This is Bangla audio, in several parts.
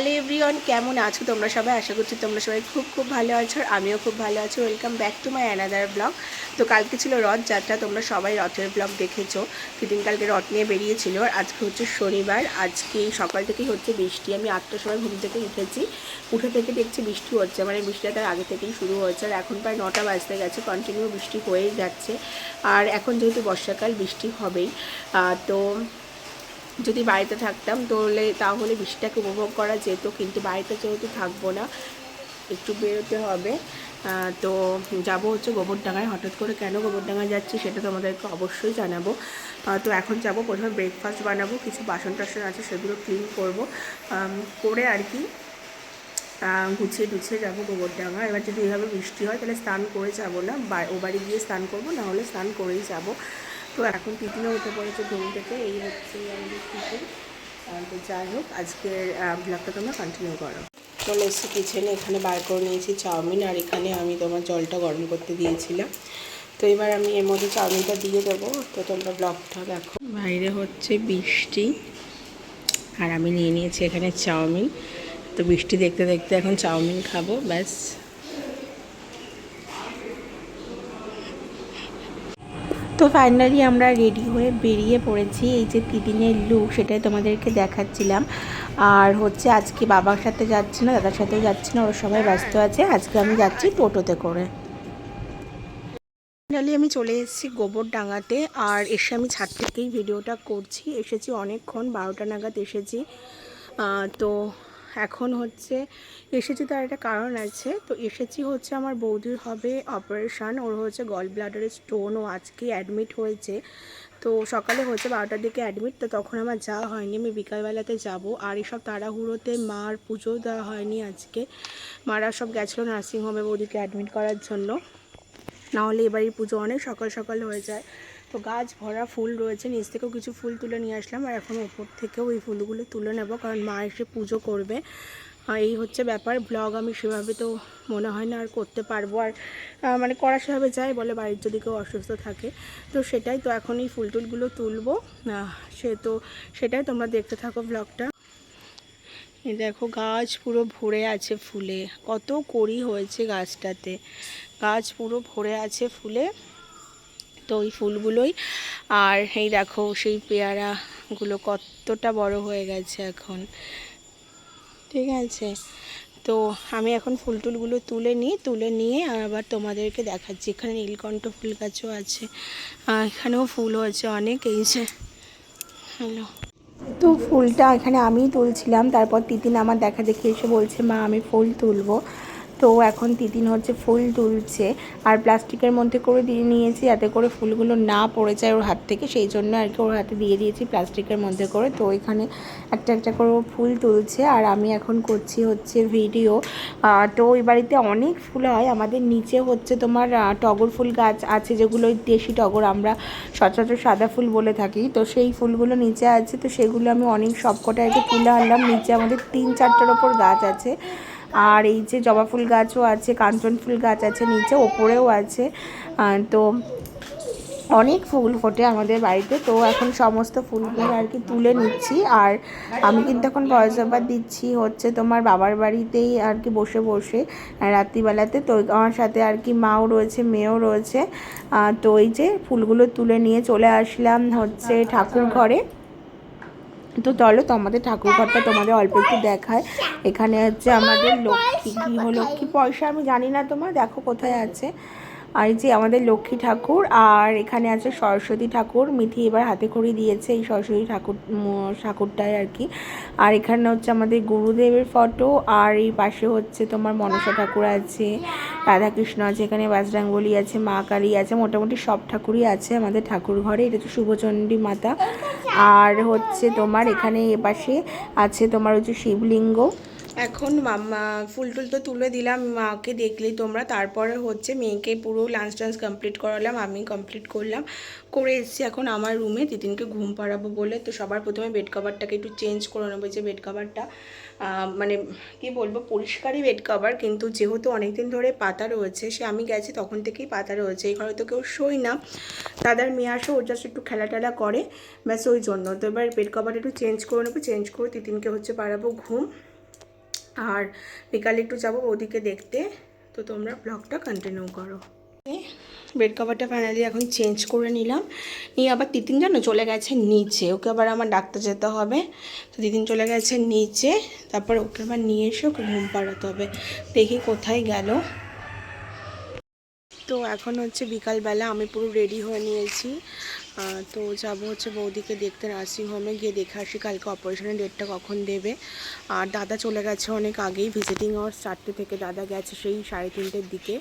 হ্যালো এভরিওয়ান, কেমন আছো তোমরা সবাই? আশা করছি তোমরা সবাই খুব খুব ভালো আছো আর আমিও খুব ভালো আছি। Welcome back to my another blog. তো কালকে ছিল রথযাত্রা, তোমরা সবাই রথের ব্লগ দেখেছো। তিন কালকে রথ নিয়ে বেরিয়েছিল আর আজকে হচ্ছে শনিবার। আজকে সকাল থেকেই হচ্ছে বৃষ্টি। আমি 8টার সময় ঘুম থেকে উঠে থেকে দেখছি বৃষ্টি হচ্ছে, মানে বৃষ্টিটা তার আগে থেকেই শুরু হয়েছে আর এখন প্রায় 9টা বাজতে গেছে। কন্টিনিউ বৃষ্টি হয়েই যাচ্ছে আর এখন যেহেতু বর্ষাকাল বৃষ্টি হবেই। তো যদি বাড়িতে থাকতাম তাহলে বৃষ্টিটাকে উপভোগ করা যেত, কিন্তু বাড়িতে যেহেতু থাকবো না, একটু বেরোতে হবে। তো যাব হচ্ছে গোবরডাঙ্গায়। হঠাৎ করে কেন গোবরডাঙ্গায় যাচ্ছি সেটা তোমাদেরকে অবশ্যই জানাবো। তো এখন যাব, প্রথমে ব্রেকফাস্ট বানাবো, কিছু বাসন টাসন আছে সেগুলো ক্লিন করবো, করে আর কি গুছিয়ে টুছিয়ে যাবো গোবরডাঙ্গা। এবার যদি এইভাবে বৃষ্টি হয় তাহলে স্নান করে যাবো না, ও বাড়ি গিয়ে স্নান করবো, নাহলে স্নান করেই যাব। তো এখন টিফিনও উঠে পড়েছে ঘুম থেকে, এই হচ্ছে আমাদের টিফিন। তো যাই হোক, আজকের ব্লগটা তোমরা কন্টিনিউ করো। চলে এসেছি কিচেনে, এখানে বার করে নিয়েছি চাউমিন আর এখানে আমি তোমার জলটা গরম করতে দিয়েছিলাম। তো এবার আমি এর মধ্যে চাউমিনটা দিয়ে দেবো। তো তোমরা ব্লগটা দেখো। বাইরে হচ্ছে বৃষ্টি আর আমি নিয়ে নিয়েছি এখানে চাউমিন। তো বৃষ্টি দেখতে দেখতে এখন চাউমিন খাবো, ব্যাস। তো ফাইনালি আমরা রেডি হয়ে বেরিয়ে পড়েছি। এই যে তিতিনের লুক, সেটাই তোমাদেরকে দেখাচ্ছিলাম। আর হচ্ছে আজকে বাবার সাথে যাচ্ছি না, দাদার সাথেও যাচ্ছি না, ওরা সবাই ব্যস্ত আছে। আজকে আমি যাচ্ছি টোটোতে করে। ফাইনালি আমি চলে এসেছি গোবরডাঙ্গাতে আর এসে আমি ছাদ থেকেই ভিডিওটা করছি। এসেছি অনেকক্ষণ, 12টা নাগাদ এসেছি। তো এখন হচ্ছে এসেছি, তার একটা কারণ আছে। তো এসেছি হচ্ছে আমার বৌদির হবে অপারেশান, ওর হচ্ছে গল ব্লাডারের স্টোন, ও আজকে অ্যাডমিট হয়েছে। তো সকালে হচ্ছে 12টার দিকে অ্যাডমিট, তো তখন আমার যাওয়া হয়নি, আমি বিকালবেলাতে যাব। আর এসব তাড়াহুড়োতে মার পুজোও দেওয়া হয়নি আজকে। মারা সব গেছিলো নার্সিংহোমে বৌদিকে অ্যাডমিট করার জন্য, নাহলে এবারের পুজো অনেক সকাল সকাল হয়ে যায়। তো গাছ ভরা ফুল রয়েছে, নিচ থেকেও কিছু ফুল তুলে নিয়ে আসলাম আর এখন ওপর থেকেও এই ফুলগুলো তুলে নেব, কারণ মা এসে পুজো করবে। এই হচ্ছে ব্যাপার। ব্লগ আমি সেভাবে তো মনে হয় না আর করতে পারবো, আর মানে করা সেভাবে যায় বলে বাড়ির যদি কেউ অসুস্থ থাকে, তো সেটাই। তো এখন এই ফুল টুলগুলো তুলবো, সেটাই তোমরা দেখতে থাকো ব্লগটা। এই দেখো, গাছ পুরো ভরে আছে ফুলে, কত কড়ি হয়েছে গাছটাতে, গাছ পুরো ভরে আছে ফুলে। তো ওই ফুলগুলোই, আর এই দেখো সেই পেয়ারাগুলো কতটা বড় হয়ে গেছে এখন, ঠিক আছে। তো আমি এখন ফুল টুলগুলো তুলে নিয়ে আবার তোমাদেরকে দেখাচ্ছি। এখানে নীলকণ্ঠ ফুল গাছও আছে, এখানেও ফুল হয়েছে অনেক, এই যে। হ্যালো। তো ফুলটা এখানে আমিই তুলছিলাম, তারপর তিতিন আমার দেখা দেখি এসে বলছে মা আমি ফুল তুলবো। তো এখন তিতিন হচ্ছে ফুল তুলছে আর প্লাস্টিকের মধ্যে করে দিয়ে নিয়েছি যাতে করে ফুলগুলো না পড়ে যায় ওর হাত থেকে, সেই জন্য আর কি ওর হাতে দিয়ে দিয়েছি প্লাস্টিকের মধ্যে করে। তো এখানে একটা একটা করে ফুল তুলছে আর আমি এখন করছি হচ্ছে ভিডিও। তো ওই বাড়িতে অনেক ফুল হয়, আমাদের নিচে হচ্ছে তোমার টগর ফুল গাছ আছে, যেগুলো দেশি টগর আমরা সচরাচর সাদা ফুল বলে থাকি। তো সেই ফুলগুলো নিচে আছে, তো সেগুলো আমি অনেক সবকটা আর কি তুলে আনলাম। নিচে আমাদের 3-4টার ওপর গাছ আছে, আর এই যে জবা ফুল গাছও আছে, কাঞ্চন ফুল গাছ আছে নিচে, ওপরেও আছে। তো অনেক ফুল ফোটে আমাদের বাড়িতে। তো এখন সমস্ত ফুলগুলো আর কি তুলে নিচ্ছি আর আমি কিন্তু এখন ভয়েস ওভার দিচ্ছি হচ্ছে তোমার বাবার বাড়িতেই আর কি বসে বসে রাত্রিবেলাতে। তো আমার সাথে আর কি মাও রয়েছে, মেয়েও রয়েছে। তো এই যে ফুলগুলো তুলে নিয়ে চলে আসলাম হচ্ছে ঠাকুর ঘরে। তো চলো তো আমাদের ঠাকুর ঘরটা তোমাদের অল্প একটু দেখায়। এখানে হচ্ছে আমাদের লক্ষ্মী গৃহ লক্ষ্মী, পয়সা আমি জানি না তোমার, দেখো কোথায় আছে। আর এই যে আমাদের লক্ষ্মী ঠাকুর, আর এখানে আছে সরস্বতী ঠাকুর। মিঠি এবার হাতে করে দিয়েছে এই সরস্বতী ঠাকুরটায় আর কি। আর এখানে হচ্ছে আমাদের গুরুদেবের ফটো, আর এই পাশে হচ্ছে তোমার মনসা ঠাকুর আছে, রাধাকৃষ্ণ আছে, এখানে বাজরাঙ্গলি আছে, মা কালী আছে, মোটামুটি সব ঠাকুরই আছে আমাদের ঠাকুর ঘরে। এটা হচ্ছে শুভচণ্ডী মাতা। আর হচ্ছে তোমার এখানে এপাশে আছে তোমার হচ্ছে শিবলিঙ্গ। এখন মাম্মা ফুল টুল তো তুলে দিলাম, মাকে দেখলেই তোমরা। তারপরে হচ্ছে মেয়েকে পুরো লাঞ্চ টাঞ্চ কমপ্লিট করালাম, আমি কমপ্লিট করলাম, করে এসেছি এখন আমার রুমে তিতিনকে ঘুম পাড়াবো বলে। তো সবার প্রথমে বেড কভারটাকে একটু চেঞ্জ করে নেবো। যে বেড কভারটা মানে কি বলবো, পরিষ্কারই বেড কভার, কিন্তু যেহেতু অনেকদিন ধরে পাতা রয়েছে, সে আমি গেছি তখন থেকেই পাতা রয়েছে, এই ঘরে তো কেউ শোয় না, দাদার মেয়ে আসে, ও জাস্ট একটু খেলা টেলা করে, ব্যাস ওই জন্য। তো এবার বেড কভারটা একটু চেঞ্জ করে নেবো, চেঞ্জ করে তিতিনকে হচ্ছে পাড়াবো ঘুম। আর বিকালে একটু যাবো ওদিকে দেখতে। তো তোমরা ব্লগটা কন্টিনিউ করো। বেড কভারটা ফাইনালি এখন চেঞ্জ করে নিলাম, নিয়ে আবার তিতিন জানো চলে গেছে নিচে, ওকে আবার আমার ডাক্তার যেতে হবে। তো তিতিন চলে গেছে নিচে, তারপর ওকে আবার নিয়ে এসে ওকে ঘুম পাড়াতে হবে। দেখি কোথায় গেল। তো এখন হচ্ছে বিকালবেলা, আমি পুরো রেডি হয়ে নিয়েছি। তো যাবো হচ্ছে বৌদিকে দেখতে নার্সিংহোমে, গিয়ে দেখে আসি কালকে অপারেশনের ডেটটা কখন দেবে। আর দাদা চলে গেছে অনেক আগেই, ভিজিটিং আওয়ার্স 4টে থেকে দাদা গেছে সেই 3:30-র দিকে।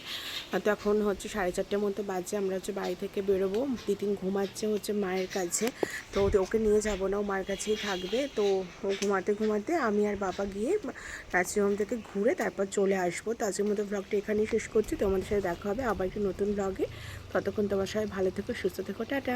তো এখন হচ্ছে 4:30-র মতো বাজে, আমরা হচ্ছে বাড়ি থেকে বেরোবো। তিতিন ঘুমাচ্ছে হচ্ছে মায়ের কাছে, তো ওকে নিয়ে যাবো না, ও মার কাছেই থাকবে। তো ও ঘুমাতে ঘুমাতে আমি আর বাবা গিয়ে নার্সিংহোম থেকে ঘুরে তারপর চলে আসবো। তো আজকের মতো ব্লগটা এখানেই শেষ করছি, তোমাদের সাথে দেখা হবে আবার একটি নতুন ব্লগে। ততক্ষণ তোমার সবাই ভালো থেকো, সুস্থ থেকো, টাটা।